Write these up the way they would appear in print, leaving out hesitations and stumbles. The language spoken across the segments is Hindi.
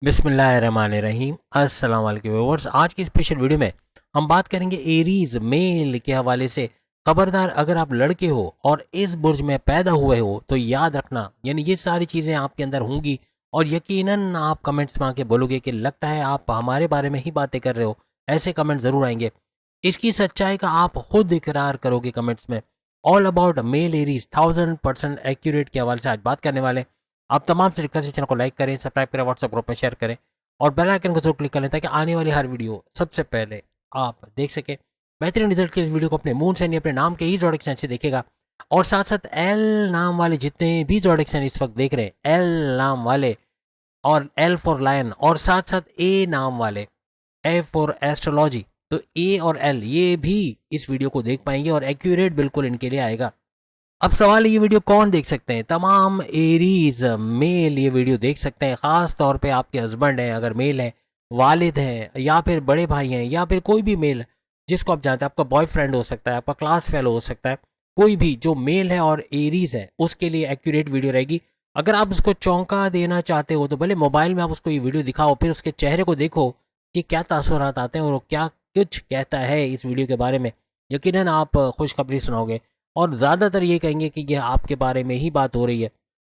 बिस्मिल्लाहिर्रहमानिर्रहीम। अस्सलाम वालेकुम व्यूअर्स। आज की स्पेशल वीडियो में हम बात करेंगे एरीज मेल के हवाले से। खबरदार, अगर आप लड़के हो और इस बुर्ज में पैदा हुए हो तो याद रखना, यानी ये सारी चीज़ें आपके अंदर होंगी और यकीनन आप कमेंट्स में आके बोलोगे कि लगता है आप हमारे बारे में ही बातें कर रहे हो। ऐसे कमेंट ज़रूर आएंगे। इसकी सच्चाई का आप खुद इकरार करोगे कमेंट्स में। All about male Aries 1000% accurate के हवाले से आज बात करने वाले हैं। आप तमाम से रिक्वेस्ट है, चैनल को लाइक करें, सब्सक्राइब करें, व्हाट्सएप ग्रुप में शेयर करें और बेल आइकन को जरूर क्लिक कर लें ताकि आने वाली हर वीडियो सबसे पहले आप देख सकें। बेहतरीन रिजल्ट के इस वीडियो को अपने मुंह से नहीं, अपने नाम के ही जोड़े से देखेगा। और साथ साथ एल नाम वाले जितने भी जोड़े इस वक्त देख रहे हैं, एल नाम वाले और एल फॉर लायन, और साथ साथ ए नाम वाले, ए फॉर एस्ट्रोलॉजी, तो ए और एल ये भी इस वीडियो को देख पाएंगे और एक्यूरेट बिल्कुल इनके लिए आएगा। अब सवाल है, ये वीडियो कौन देख सकते हैं? तमाम एरीज मेल ये वीडियो देख सकते हैं। ख़ास तौर पे आपके हस्बैंड हैं अगर मेल हैं, वालिद हैं, या फिर बड़े भाई हैं, या फिर कोई भी मेल जिसको आप जानते हैं। आपका बॉयफ्रेंड हो सकता है, आपका क्लास फेलो हो सकता है, कोई भी जो मेल है और एरीज है उसके लिए एक्यूरेट वीडियो रहेगी। अगर आप उसको चौंका देना चाहते हो तो भले मोबाइल में आप उसको ये वीडियो दिखाओ, फिर उसके चेहरे को देखो कि क्या तासुरात आते हैं और वो क्या कुछ कहता है इस वीडियो के बारे में। यकीनन आप खुशखबरी सुनाओगे और ज़्यादातर ये कहेंगे कि ये आपके बारे में ही बात हो रही है।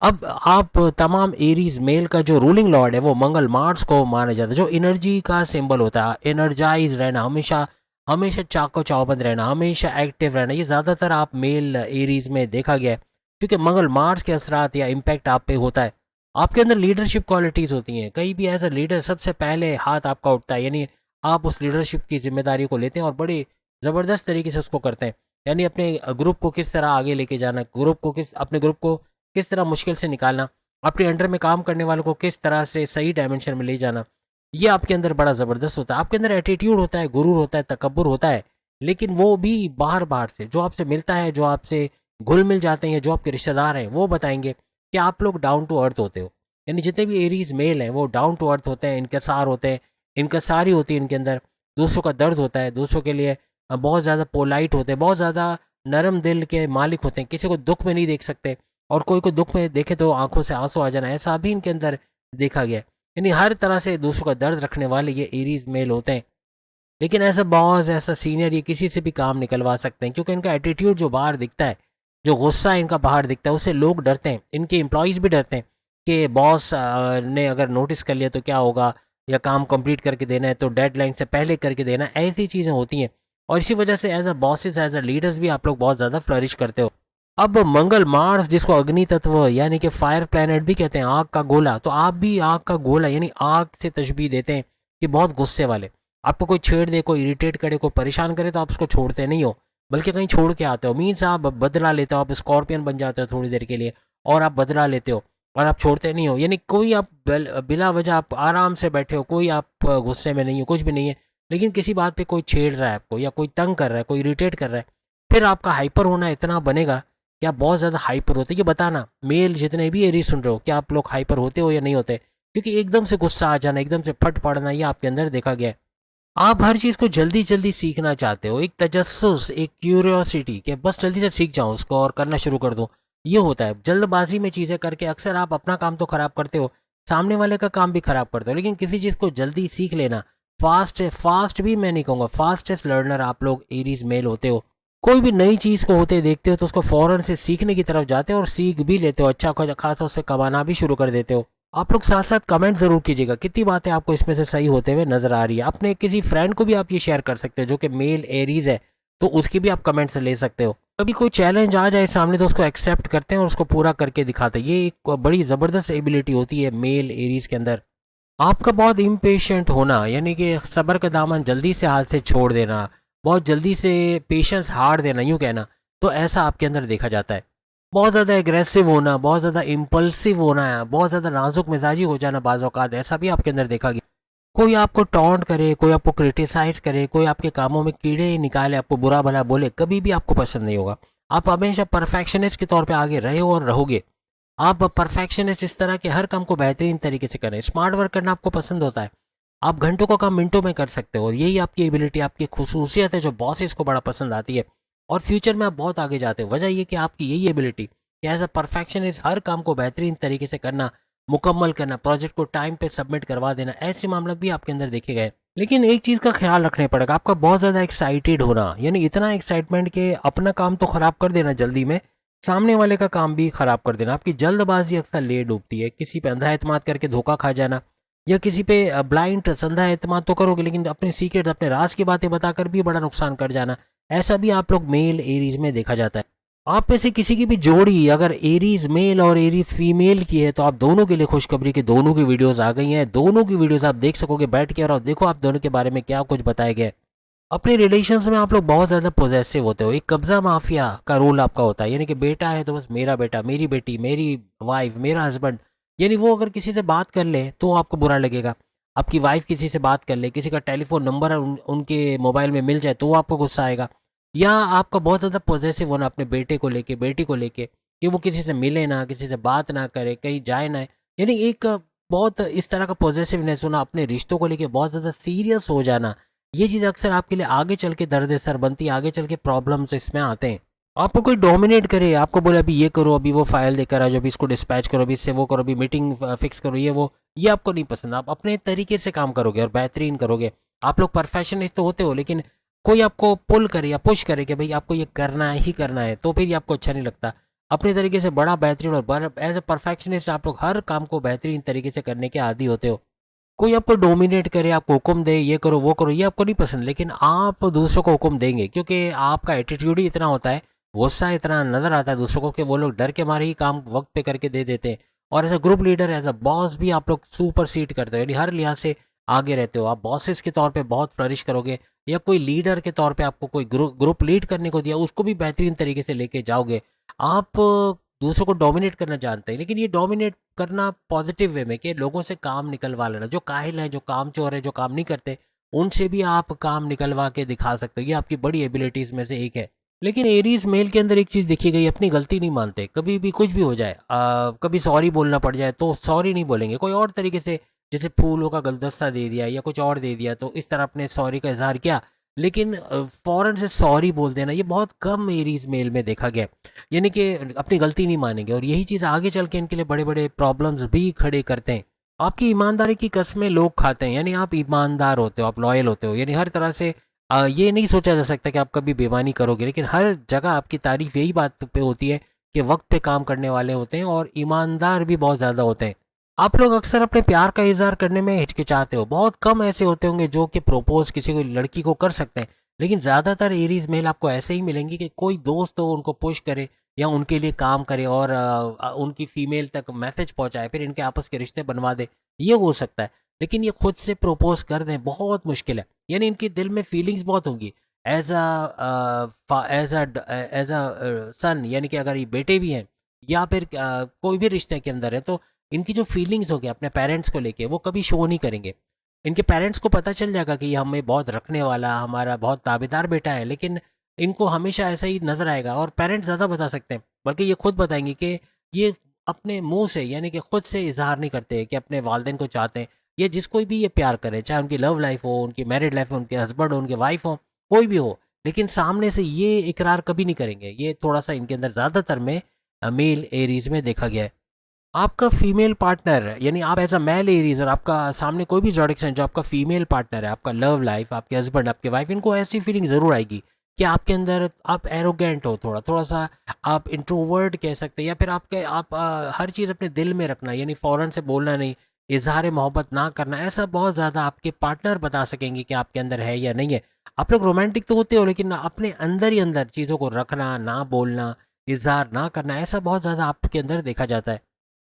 अब आप तमाम एरीज मेल का जो रूलिंग लॉर्ड है वो मंगल, मार्स को माना जाता है, जो एनर्जी का सिंबल होता है। एनर्जाइज रहना, हमेशा हमेशा चाको चौबंद रहना, हमेशा एक्टिव रहना, ये ज़्यादातर आप मेल एरीज में देखा गया है। क्योंकि मंगल मार्स के असरात या इम्पैक्ट आप पे होता है। आपके अंदर लीडरशिप क्वालिटीज़ होती हैं। कहीं भी एज अ लीडर सबसे पहले हाथ आपका उठता है, यानी आप उस लीडरशिप की जिम्मेदारी को लेते हैं और बड़े ज़बरदस्त तरीके से उसको करते हैं। यानी अपने ग्रुप को किस तरह आगे लेके जाना, अपने ग्रुप को किस तरह मुश्किल से निकालना, अपने अंडर में काम करने वालों को किस तरह से सही डायमेंशन में ले जाना, ये आपके अंदर बड़ा ज़बरदस्त होता है। आपके अंदर एटीट्यूड होता है, गुरूर होता है, तकब्बुर होता है, लेकिन वो भी बाहर बाहर से जो आपसे मिलता है, जो आपसे घुल मिल जाते हैं, जो आपके रिश्तेदार हैं, वो बताएंगे कि आप लोग डाउन टू अर्थ होते हो। यानी जितने भी एरीज मेल हैं वो डाउन टू अर्थ होते हैं, इनकसार होते हैं, इनकसारी होती है इनके अंदर। दूसरों का दर्द होता है, दूसरों के लिए बहुत ज़्यादा पोलाइट होते हैं, बहुत ज़्यादा नरम दिल के मालिक होते हैं, किसी को दुख में नहीं देख सकते। और कोई को दुख में देखे तो आंखों से आंसू आ जाना, ऐसा भी इनके अंदर देखा गया है। यानी हर तरह से दूसरों का दर्द रखने वाले ये एरीज मेल होते हैं। लेकिन ऐसा बॉस, ऐसा सीनियर, ये किसी से भी काम निकलवा सकते हैं क्योंकि इनका एटीट्यूड जो बाहर दिखता है, जो गुस्सा इनका बाहर दिखता है, उससे लोग डरते हैं, इनके एम्प्लॉयज़ भी डरते हैं कि बॉस ने अगर नोटिस कर लिया तो क्या होगा, या काम कंप्लीट करके देना है तो डेडलाइन से पहले करके देना है। ऐसी चीज़ें होती हैं और इसी वजह से as a bosses, as a leaders भी आप लोग बहुत ज़्यादा फ्लरिश करते हो। अब मंगल, मार्स जिसको अग्नि तत्व यानी कि फायर प्लैनेट भी कहते हैं, आग का गोला, तो आप भी आग का गोला यानी आग से तशबीह देते हैं कि बहुत गुस्से वाले। आपको कोई छेड़ दे, कोई इरिटेट करे, कोई परेशान करे तो आप उसको छोड़ते नहीं हो, बल्कि कहीं छोड़ के आते हो। मीन्स आप बदला लेते हो, आप स्कॉर्पियन बन जाते हो थोड़ी देर के लिए और आप बदला लेते हो और आप छोड़ते नहीं हो। यानी कोई आप बिला वजह आप आराम से बैठे हो, कोई आप गुस्से में नहीं हो, कुछ भी नहीं है, लेकिन किसी बात पे कोई छेड़ रहा है आपको, या कोई तंग कर रहा है, कोई इरिटेट कर रहा है, फिर आपका हाइपर होना इतना बनेगा कि आप बहुत ज़्यादा हाइपर होते। ये बताना मेल जितने भी एरी सुन रहे हो, क्या आप लोग हाइपर होते हो या नहीं होते? क्योंकि एकदम से गुस्सा आ जाना, एकदम से फट पड़ना, ये आपके अंदर देखा गया है। आप हर चीज़ को जल्दी जल्दी सीखना चाहते हो, एक तजस्सुस, एक क्यूरियोसिटी कि बस जल्दी से सीख जाऊँ उसको और करना शुरू कर दूँ, ये होता है। जल्दबाजी में चीज़ें करके अक्सर आप अपना काम तो ख़राब करते हो, सामने वाले का काम भी ख़राब करते हो। लेकिन किसी चीज़ को जल्दी सीख लेना, फास्ट भी मैं नहीं कहूँगा, फास्टेस्ट लर्नर आप लोग एरीज मेल होते हो। कोई भी नई चीज़ को होते देखते हो तो उसको फ़ौरन से सीखने की तरफ जाते हो और सीख भी लेते हो, अच्छा खासा उससे कमाना भी शुरू कर देते हो। आप लोग साथ साथ कमेंट ज़रूर कीजिएगा कितनी बातें आपको इसमें से सही होते हुए नज़र आ रही है। अपने किसी फ्रेंड को भी आप ये शेयर कर सकते हो जो कि मेल एरीज है, तो उसकी भी आप कमेंट से ले सकते हो। कभी कोई चैलेंज आ जाए सामने तो उसको एक्सेप्ट करते हैं और उसको पूरा करके दिखाते हैं। ये एक बड़ी ज़बरदस्त एबिलिटी होती है मेल एरीज के अंदर। आपका बहुत इम्पेशेंट होना, यानी कि सब्र का दामन जल्दी से हाथ से छोड़ देना, बहुत जल्दी से पेशेंस हार देना, यूँ कहना, तो ऐसा आपके अंदर देखा जाता है। बहुत ज़्यादा एग्रेसिव होना, बहुत ज़्यादा इम्पल्सिव होना है, बहुत ज़्यादा नाजुक मिजाजी हो जाना बाज़ औक़ात, ऐसा भी आपके अंदर देखा गया। कोई आपको टॉन्ट करे, कोई आपको क्रिटिसाइज़ करे, कोई आपके कामों में कीड़े निकाले, आपको बुरा भला बोले, कभी भी आपको पसंद नहीं होगा। आप हमेशा परफेक्शनिस्ट के तौर पे आगे रहे हो और रहोगे। आप परफेक्शनिस्ट इस तरह के हर काम को बेहतरीन तरीके से करें। स्मार्ट वर्क करना आपको पसंद होता है, आप घंटों का काम मिनटों में कर सकते हो और यही आपकी एबिलिटी, आपकी खुसूसियत है जो बॉसेस को बड़ा पसंद आती है और फ्यूचर में आप बहुत आगे जाते हो। वजह ये कि आपकी यही एबिलिटी कि एज अ परफेक्शनिस्ट हर काम को बेहतरीन तरीके से करना, मुकम्मल करना, प्रोजेक्ट को टाइम पे सबमिट करवा देना, ऐसे मामला भी आपके अंदर देखे गए। लेकिन एक चीज़ का ख्याल रखना पड़ेगा, आपका बहुत ज़्यादा एक्साइटेड होना, यानी इतना एक्साइटमेंट कि अपना काम तो ख़राब कर देना जल्दी में, सामने वाले का काम भी ख़राब कर देना। आपकी जल्दबाजी अक्सर ले डूबती है, किसी पे अंधा एतमाद करके धोखा खा जाना, या किसी पे ब्लाइंड ट्रस्ट, अंधा एतमाद तो करोगे लेकिन अपने सीक्रेट, अपने राज की बातें बताकर भी बड़ा नुकसान कर जाना, ऐसा भी आप लोग मेल एरीज में देखा जाता है। आप में से किसी की भी जोड़ी अगर एरीज मेल और एरीज फीमेल की है तो आप दोनों के लिए खुशखबरी कि दोनों की वीडियोस आ गई हैं, दोनों की वीडियोस आप देख सकोगे बैठ के, और देखो आप दोनों के बारे में क्या कुछ बताया गया है। अपने रिलेशंस में आप लोग बहुत ज़्यादा पॉजेसिव होते हो, एक कब्जा माफिया का रोल आपका होता है, यानी कि बेटा है तो बस मेरा बेटा, मेरी बेटी, मेरी वाइफ, मेरा हस्बैंड, यानी वो अगर किसी से बात कर ले तो आपको बुरा लगेगा, आपकी वाइफ किसी से बात कर ले, किसी का टेलीफोन नंबर उनके मोबाइल में मिल जाए तो आपको गुस्सा आएगा, या आपका बहुत ज़्यादा पॉजेसिव होना अपने बेटे को लेके, बेटी को लेके, कि वो किसी से मिले ना, किसी से बात ना करे, कहीं जाए ना, यानी एक बहुत इस तरह का पॉजेसिवनेस होना, अपने रिश्तों को लेके बहुत ज़्यादा सीरियस हो जाना, ये चीज़ अक्सर आपके लिए आगे चल के दर्द सर बनती है, आगे चल के प्रॉब्लम्स इसमें आते हैं। आपको कोई डोमिनेट करे, आपको बोले अभी ये करो, अभी वो फाइल देकर आ जाओ, अभी इसको डिस्पैच करो, अभी इससे वो करो, अभी मीटिंग फिक्स करो, ये आपको नहीं पसंद। आप अपने तरीके से काम करोगे और बेहतरीन करोगे। आप लोग परफेक्शनिस्ट तो होते हो, लेकिन कोई आपको पुल करे या पुश करे कि भाई आपको ये करना ही करना है, तो फिर ये आपको अच्छा नहीं लगता। अपने तरीके से बड़ा बेहतरीन और एज ए परफेक्शनिस्ट आप लोग हर काम को बेहतरीन तरीके से करने के आदी होते हो। कोई आपको डोमिनेट करे, आपको हुक्म दे, ये करो वो करो, ये आपको नहीं पसंद, लेकिन आप दूसरों को हुक्म देंगे क्योंकि आपका एटीट्यूड ही इतना होता है, गुस्सा इतना नजर आता है दूसरों को कि वो लोग डर के मारे ही काम वक्त पे करके दे देते हैं। और as a group leader, as a boss भी आप लोग सुपर सीट करते हो, यानी हर लिहाज से आगे रहते हो। आप बॉसेस के तौर पे बहुत फ्लरिश करोगे, या कोई लीडर के तौर पे आपको कोई ग्रुप लीड करने को दिया, उसको भी बेहतरीन तरीके से लेके जाओगे। आप दूसरों को डोमिनेट करना जानते हैं, लेकिन ये डोमिनेट करना पॉजिटिव वे में, कि लोगों से काम निकलवा लेना, जो काहिल हैं, जो काम चोर है, जो काम नहीं करते, उनसे भी आप काम निकलवा के दिखा सकते हो, ये आपकी बड़ी एबिलिटीज़ में से एक है। लेकिन एरीज मेल के अंदर एक चीज़ देखी गई, अपनी गलती नहीं मानते, कभी भी कुछ भी हो जाए, कभी सॉरी बोलना पड़ जाए तो सॉरी नहीं बोलेंगे, कोई और तरीके से, जैसे फूलों का गुलदस्ता दे दिया या कुछ और दे दिया तो इस तरह अपने सॉरी का इजहार किया, लेकिन फ़ौरन से सॉरी बोल देना ये बहुत कम एरीज मेल में देखा गया। यानी कि अपनी गलती नहीं मानेंगे, और यही चीज़ आगे चल के इनके लिए बड़े बड़े प्रॉब्लम्स भी खड़े करते हैं। आपकी ईमानदारी की कस्में लोग खाते हैं, यानी आप ईमानदार होते हो, आप लॉयल होते हो, यानी हर तरह से ये नहीं सोचा जा सकता कि आप कभी बेईमानी करोगे, लेकिन हर जगह आपकी तारीफ यही बात पे होती है कि वक्त पे काम करने वाले होते हैं और ईमानदार भी बहुत ज़्यादा होते हैं। आप लोग अक्सर अपने प्यार का इजहार करने में हिचकिचाते हो, बहुत कम ऐसे होते होंगे जो कि प्रपोज किसी को लड़की को कर सकते हैं, लेकिन ज़्यादातर एरीज मेल आपको ऐसे ही मिलेंगे कि कोई दोस्त हो उनको पुश करे या उनके लिए काम करे और उनकी फीमेल तक मैसेज पहुंचाए, फिर इनके आपस के रिश्ते बनवा दे, ये हो सकता है। लेकिन ये खुद से प्रपोज कर दें बहुत मुश्किल है, यानी इनके दिल में फीलिंग्स बहुत होंगी एज अ सन, यानी कि अगर ये बेटे भी हैं या फिर कोई भी रिश्ते के अंदर है, तो इनकी जो फीलिंग्स होगी अपने पेरेंट्स को लेके वो कभी शो नहीं करेंगे। इनके पेरेंट्स को पता चल जाएगा कि ये हमें बहुत रखने वाला, हमारा बहुत ताबेदार बेटा है, लेकिन इनको हमेशा ऐसा ही नजर आएगा, और पेरेंट्स ज़्यादा बता सकते हैं, बल्कि ये खुद बताएंगे कि ये अपने मुंह से, यानी कि खुद से इजहार नहीं करते कि अपने वालिदैन को चाहते हैं, या जिसको भी ये प्यार करें, चाहे उनकी लव लाइफ हो, उनकी मैरिड लाइफ हो, उनके हस्बैंड हो, उनके वाइफ हो, कोई भी हो, लेकिन सामने से ये इकरार कभी नहीं करेंगे। ये थोड़ा सा इनके अंदर ज़्यादातर में मेल एरीज में देखा गया है। आपका फीमेल पार्टनर, यानी आप एज अ मेल एरीज, और आपका सामने कोई भी जोड़ेक्शन जो आपका फीमेल पार्टनर है, आपका लव लाइफ, आपके हस्बैंड, आपके वाइफ, इनको ऐसी फीलिंग ज़रूर आएगी कि आपके अंदर आप एरोगेंट हो, थोड़ा थोड़ा सा आप इंट्रोवर्ट कह सकते हैं, या फिर आप हर चीज़ अपने दिल में रखना, यानी फ़ौरन से बोलना नहीं, इजहार मोहब्बत ना करना, ऐसा बहुत ज़्यादा आपके पार्टनर बता सकेंगे कि आपके अंदर है या नहीं है। आप लोग रोमांटिक तो होते हो, लेकिन अपने अंदर ही अंदर चीज़ों को रखना, ना बोलना, इजहार ना करना, ऐसा बहुत ज़्यादा आपके अंदर देखा जाता है।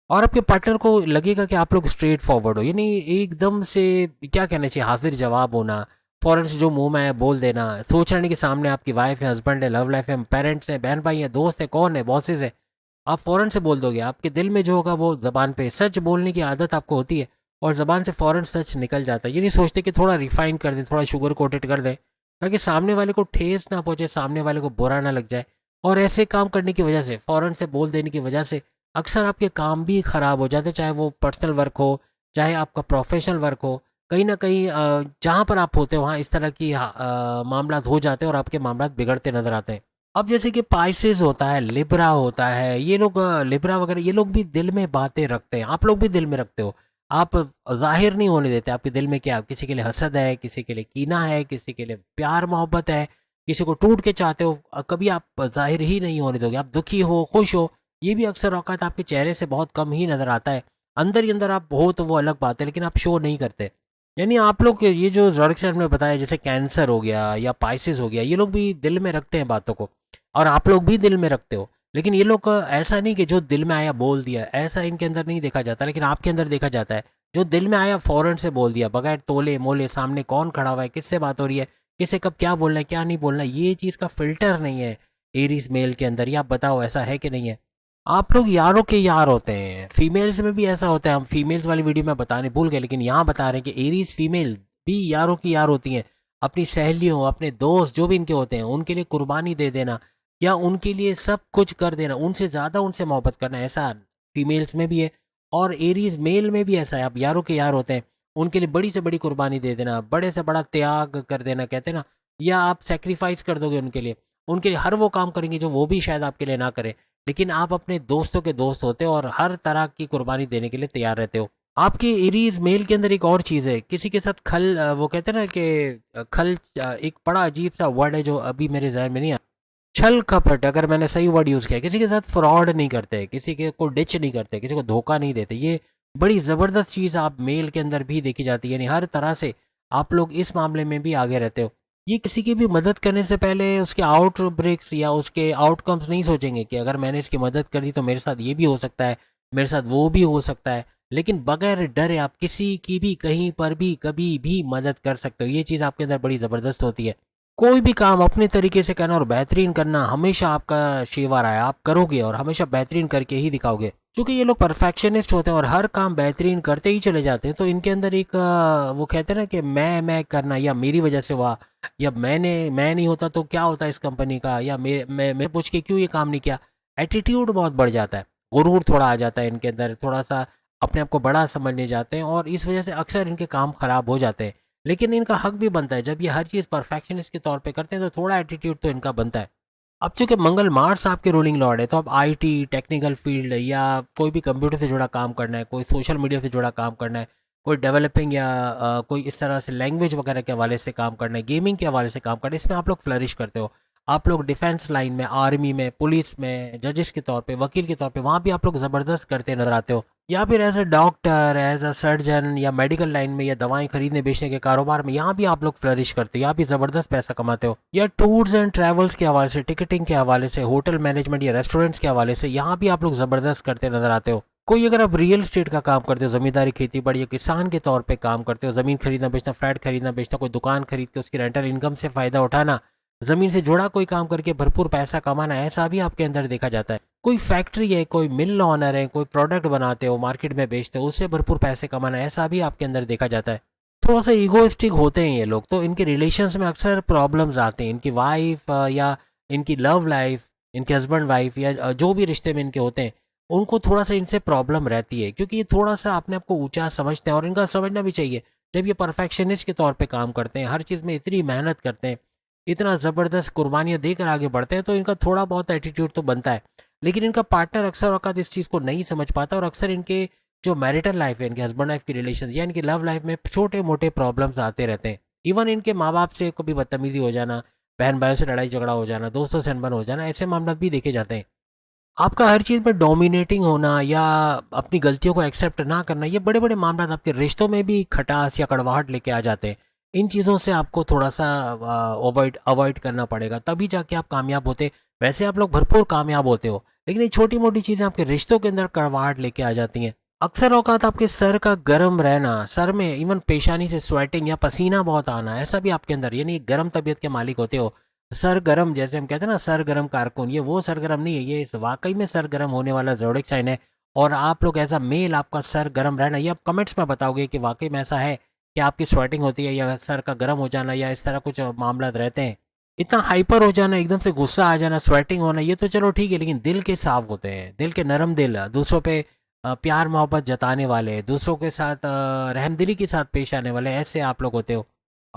और आपके पार्टनर को लगेगा कि आप लोग स्ट्रेट फॉरवर्ड हो, यानी एकदम से क्या कहना चाहिए, हाजिर जवाब होना, फौरन से जो मुंह में आया बोल देना, सोच रहे नहीं कि सामने आपकी वाइफ है, हस्बैंड है, लव लाइफ है, पेरेंट्स हैं, बहन भाई है, दोस्त है, कौन है, बॉसेस है, आप फौरन से बोल दोगे। आपके दिल में जो होगा वो जबान पे, सच बोलने की आदत आपको होती है और जबान से फौरन सच निकल जाता है। ये नहीं सोचते कि थोड़ा रिफाइन कर दें, थोड़ा शुगर कोटेड कर दें, ताकि सामने वाले को ठेस ना पहुंचे, सामने वाले को बुरा ना लग जाए। और ऐसे काम करने की वजह से, फौरन से बोल देने की वजह से अक्सर आपके काम भी ख़राब हो जाते, चाहे वो पर्सनल वर्क हो, चाहे आपका प्रोफेशनल वर्क हो। कहीं ना कहीं जहाँ पर आप होते हो वहाँ इस तरह की मामला हो जाते हैं और आपके मामला बिगड़ते नजर आते हैं। अब जैसे कि पाइसेस होता है, लिब्रा होता है, ये लोग लिब्रा वगैरह ये लोग भी दिल में बातें रखते हैं। आप लोग भी दिल में रखते हो, आप जाहिर नहीं होने देते आपके दिल में क्या, किसी के लिए हसद है, किसी के लिए कीना है, किसी के लिए प्यार मोहब्बत है, किसी को टूट के चाहते हो, कभी आप जाहिर ही नहीं होने दोगे। आप दुखी हो, खुश हो, ये भी अक्सर औकात आपके चेहरे से बहुत कम ही नजर आता है। अंदर ही अंदर आप हो तो वो अलग बात है, लेकिन आप शो नहीं करते। यानी आप लोग ये जो ज़ोडिएक साइन में बताया, जैसे कैंसर हो गया या पाइसेस हो गया, ये लोग भी दिल में रखते हैं बातों को, और आप लोग भी दिल में रखते हो। लेकिन ये लोग ऐसा नहीं कि जो दिल में आया बोल दिया, ऐसा इनके अंदर नहीं देखा जाता, लेकिन आपके अंदर देखा जाता है। जो दिल में आया फौरन से बोल दिया, बगैर तोले मोले, सामने कौन खड़ा हुआ है, किससे बात हो रही है, किसे कब क्या बोलना है क्या नहीं बोलना है, ये चीज़ का फिल्टर नहीं है एरीज मेल के अंदर। ये आप बताओ ऐसा है कि नहीं है? आप लोग यारों के यार होते हैं, फीमेल्स में भी ऐसा होता है। हम फीमेल्स वाली वीडियो में बताने भूल गए, लेकिन यहाँ बता रहे हैं कि एरीज फीमेल भी यारों की यार होती हैं। अपनी सहेलियों, अपने दोस्त जो भी इनके होते हैं, उनके लिए कुर्बानी दे देना या उनके लिए सब कुछ कर देना, उनसे ज़्यादा उनसे मोहब्बत करना, ऐसा फीमेल्स में भी है। और एरीज मेल में भी ऐसा है, आप यारों के यार होते हैं, उनके लिए बड़ी से बड़ी कुर्बानी दे देना, बड़े से बड़ा त्याग कर देना कहते हैं ना, या आप सेक्रीफाइस कर दोगे उनके लिए हर वो काम करेंगे जो वो भी शायद आपके लिए ना करें। लेकिन आप अपने दोस्तों के दोस्त होते हो और हर तरह की कुर्बानी देने के लिए तैयार रहते हो। आपके एरीज मेल के अंदर एक और चीज़ है, किसी के साथ खल वो कहते हैं ना कि खल एक बड़ा अजीब सा वर्ड है जो अभी मेरे जहन में नहीं आ, छल कपट, अगर मैंने सही वर्ड यूज़ किया, किसी के साथ फ्रॉड नहीं करते, किसी के को डिच नहीं करते, किसी को धोखा नहीं देते। ये बड़ी ज़बरदस्त चीज़ आप मेल के अंदर भी देखी जाती है। यानी हर तरह से आप लोग इस मामले में भी आगे रहते हो। ये किसी की भी मदद करने से पहले उसके आउट ब्रेक्स या उसके आउटकम्स नहीं सोचेंगे कि अगर मैंने इसकी मदद कर दी तो मेरे साथ ये भी हो सकता है, मेरे साथ वो भी हो सकता है। लेकिन बगैर डरे आप किसी की भी कहीं पर भी कभी भी मदद कर सकते हो। ये चीज़ आपके अंदर बड़ी ज़बरदस्त होती है। कोई भी काम अपने तरीके से करना और बेहतरीन करना हमेशा आपका शेवा रहा है। आप करोगे और हमेशा बेहतरीन करके ही दिखाओगे। क्योंकि ये लोग परफेक्शनिस्ट होते हैं और हर काम बेहतरीन करते ही चले जाते हैं, तो इनके अंदर एक वो कहते हैं ना कि मैं करना, या मेरी वजह से हुआ, या मैं नहीं होता तो क्या होता इस कंपनी का, या मैं पूछ के क्यों ये काम नहीं किया। एटीट्यूड बहुत बढ़ जाता है, गुरूर थोड़ा आ जाता है इनके अंदर, थोड़ा सा अपने आप को बड़ा समझने जाते हैं, और इस वजह से अक्सर इनके काम खराब हो जाते हैं। लेकिन इनका हक भी बनता है, जब ये हर चीज़ परफेक्शनिस्ट के तौर पे करते हैं तो थोड़ा एटीट्यूड तो इनका बनता है। अब चूंकि मंगल मार्स आपके रूलिंग लॉर्ड है, तो अब आईटी टेक्निकल फील्ड या कोई भी कंप्यूटर से जुड़ा काम करना है, कोई सोशल मीडिया से जुड़ा काम करना है, कोई डेवलपिंग या कोई इस तरह से लैंग्वेज वगैरह के हवाले से काम करना है, गेमिंग के हवाले से काम करना है, इसमें आप लोग फ्लरिश करते हो। आप लोग डिफेंस लाइन में, आर्मी में, पुलिस में, जजेस के तौर पे, वकील के तौर पे, वहाँ भी आप लोग ज़बरदस्त करते नजर आते हो। या फिर as a doctor, as a surgeon, या मेडिकल लाइन में, या दवाएं खरीदने बेचने के कारोबार में, यहाँ भी आप लोग फ्लरिश करते हो, यहाँ भी ज़बरदस्त पैसा कमाते हो। या टूर्स एंड ट्रैवल्स के हवाले से, टिकटिंग के हवाले से, होटल मैनेजमेंट या रेस्टोरेंट्स के हवाले से, यहाँ भी आप लोग ज़बरदस्त करते नजर आते हो। कोई अगर आप रियल स्टेट का काम करते हो, ज़मींदारी, खेती बाड़ी या किसान के तौर पे काम करते हो, ज़मीन खरीदना बेचना, फ्लैट खरीदना बेचना, कोई दुकान खरीद के उसकी रेंटल इनकम से फ़ायदा उठाना, ज़मीन से जुड़ा कोई काम करके भरपूर पैसा कमाना, ऐसा भी आपके अंदर देखा जाता है। कोई फैक्ट्री है, कोई मिल ऑनर है, कोई प्रोडक्ट बनाते हो, मार्केट में बेचते हो, उससे भरपूर पैसे कमाना, ऐसा भी आपके अंदर देखा जाता है। थोड़ा सा ईगोइस्टिक होते हैं ये लोग, तो इनके रिलेशंस में अक्सर प्रॉब्लम्स आते हैं। इनकी वाइफ या इनकी लव लाइफ, इनके हस्बैंड वाइफ या जो भी रिश्ते में इनके होते हैं, उनको थोड़ा सा इनसे प्रॉब्लम रहती है, क्योंकि ये थोड़ा सा अपने आप को ऊंचा समझते हैं, और इनका समझना भी चाहिए। जब ये परफेक्शनिस्ट के तौर पे काम करते हैं, हर चीज़ में इतनी मेहनत करते हैं, इतना ज़बरदस्त कुर्बानियाँ देकर आगे बढ़ते हैं, तो इनका थोड़ा बहुत एटीट्यूड तो बनता है। लेकिन इनका पार्टनर अक्सर औकात इस चीज़ को नहीं समझ पाता, और अक्सर इनके जो मैरिटल लाइफ है, इनके हस्बैंड वाइफ की रिलेशन या इनकी लव लाइफ में छोटे मोटे प्रॉब्लम्स आते रहते हैं। इवन इनके माँ बाप से कभी बदतमीजी हो जाना, बहन भाइयों से लड़ाई झगड़ा हो जाना, दोस्तों से अनबन हो जाना, ऐसे मामला भी देखे जाते हैं। आपका हर चीज़ में डोमिनेटिंग होना या अपनी गलतियों को एक्सेप्ट ना करना, ये बड़े बड़े मामला आपके रिश्तों में भी खटास या कड़वाहट लेके आ जाते हैं। इन चीज़ों से आपको थोड़ा सा अवॉइड अवॉइड करना पड़ेगा, तभी जाके आप कामयाब होते। वैसे आप लोग भरपूर कामयाब होते हो, लेकिन ये छोटी मोटी चीज़ें आपके रिश्तों के अंदर कड़वाहट लेके आ जाती हैं। अक्सर औकात आपके सर का गर्म रहना, सर में इवन पेशानी से स्वेटिंग या पसीना बहुत आना, ऐसा भी आपके अंदर, यानी गर्म तबीयत के मालिक होते हो। सरगर्म, जैसे हम कहते हैं ना सरगर्म कारकुन, ये वो सरगर्म नहीं है, ये वाकई में सरगर्म होने वाला ज़ोडिएक साइन है। और आप लोग एज अ मेल आपका सर गर्म रहना, ये आप कमेंट्स में बताओगे कि वाकई में ऐसा है कि आपकी स्वेटिंग होती है, या सर का गर्म हो जाना, या इस तरह कुछ मामला रहते हैं। इतना हाइपर हो जाना, एकदम से गुस्सा आ जाना, स्वेटिंग होना, ये तो चलो ठीक है, लेकिन दिल के साफ होते हैं, दिल के नरम दिल, दूसरों पे प्यार मोहब्बत जताने वाले, दूसरों के साथ रहमदिली के साथ पेश आने वाले, ऐसे आप लोग होते हो।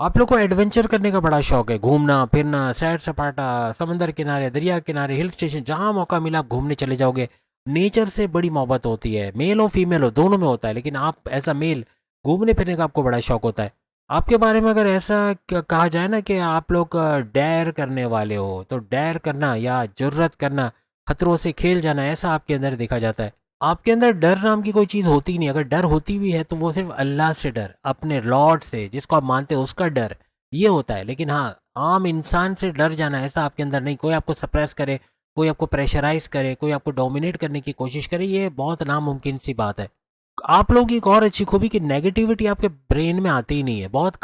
आप लोग को एडवेंचर करने का बड़ा शौक है, घूमना फिरना, सैर सपाटा, समंदर किनारे, दरिया किनारे, हिल स्टेशन, जहाँ मौका मिला आप घूमने चले जाओगे। नेचर से बड़ी मोहब्बत होती है, मेल हो फीमेल हो दोनों में होता है, लेकिन आप एज अ मेल घूमने फिरने का आपको बड़ा शौक होता है। आपके बारे में अगर ऐसा कहा जाए ना कि आप लोग डैर करने वाले हो, तो डैर करना या जुर्रत करना, खतरों से खेल जाना, ऐसा आपके अंदर देखा जाता है। आपके अंदर डर नाम की कोई चीज़ होती नहीं। अगर डर होती भी है तो वो सिर्फ अल्लाह से डर, अपने लॉर्ड से जिसको आप मानते हो उसका डर, ये होता है। लेकिन हाँ, आम इंसान से डर जाना ऐसा आपके अंदर नहीं। कोई आपको सप्रेस करे, कोई आपको प्रेशराइज करे, कोई आपको डोमिनेट करने की कोशिश करे, ये बहुत नामुमकिन सी बात है। आप लोगों की एक और अच्छी खूबी कि नेगेटिविटी आपके ब्रेन में आती ही नहीं है। बहुत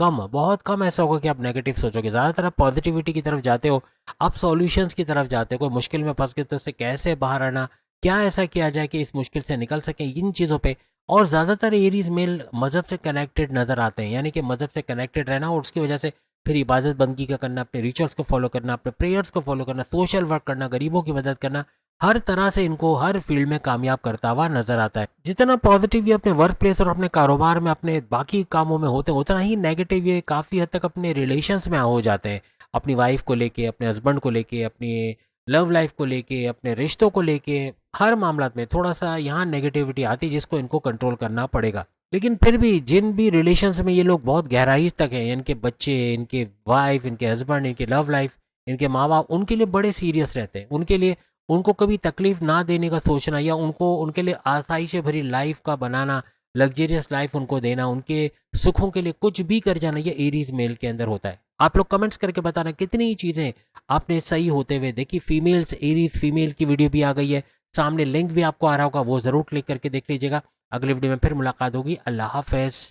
कम ऐसा होगा कि आप नेगेटिव सोचोगे। ज़्यादातर आप पॉजिटिविटी की तरफ जाते हो, आप सॉल्यूशंस की तरफ जाते हो। कोई मुश्किल में फंस गए तो उससे कैसे बाहर आना, क्या ऐसा किया जाए कि इस मुश्किल से निकल सकें, इन चीज़ों पे। और ज़्यादातर एरीज मेल मज़हब से कनेक्टेड नज़र आते हैं, यानी कि मज़हब से कनेक्टेड रहना और उसकी वजह से फिर इबादत बंदगी का करना, अपने रिचुअल्स को फॉलो करना, अपने प्रेयर्स को फॉलो करना, सोशल वर्क करना, गरीबों की मदद करना, हर तरह से इनको हर फील्ड में कामयाब करता हुआ नजर आता है। जितना पॉजिटिव ये अपने वर्क प्लेस और अपने कारोबार में, अपने बाकी कामों में होते हैं, उतना ही नेगेटिव ये काफ़ी हद तक अपने रिलेशंस में हो जाते हैं। अपनी वाइफ को लेके, अपने हस्बैंड को लेके, अपनी लव लाइफ को लेके, अपने रिश्तों को लेके, हर मामला में थोड़ा सा यहाँ नेगेटिविटी आती है जिसको इनको कंट्रोल करना पड़ेगा। लेकिन फिर भी जिन भी रिलेशंस में ये लोग बहुत गहराई तक हैं, इनके बच्चे, इनके वाइफ, इनके हस्बैंड, इनके लव लाइफ, इनके माँ बाप, उनके लिए बड़े सीरियस रहते हैं। उनके लिए उनको कभी तकलीफ ना देने का सोचना, या उनको उनके लिए आसाइश भरी लाइफ का बनाना, लग्जरियस लाइफ उनको देना, उनके सुखों के लिए कुछ भी कर जाना, ये एरीज मेल के अंदर होता है। आप लोग कमेंट्स करके बताना कितनी चीज़ें आपने सही होते हुए देखी। फीमेल्स एरीज फीमेल की वीडियो भी आ गई है, सामने लिंक भी आपको आ रहा होगा, वो ज़रूर क्लिक करके देख लीजिएगा। अगले वीडियो में फिर मुलाकात होगी। अल्लाह हाफ़िज़।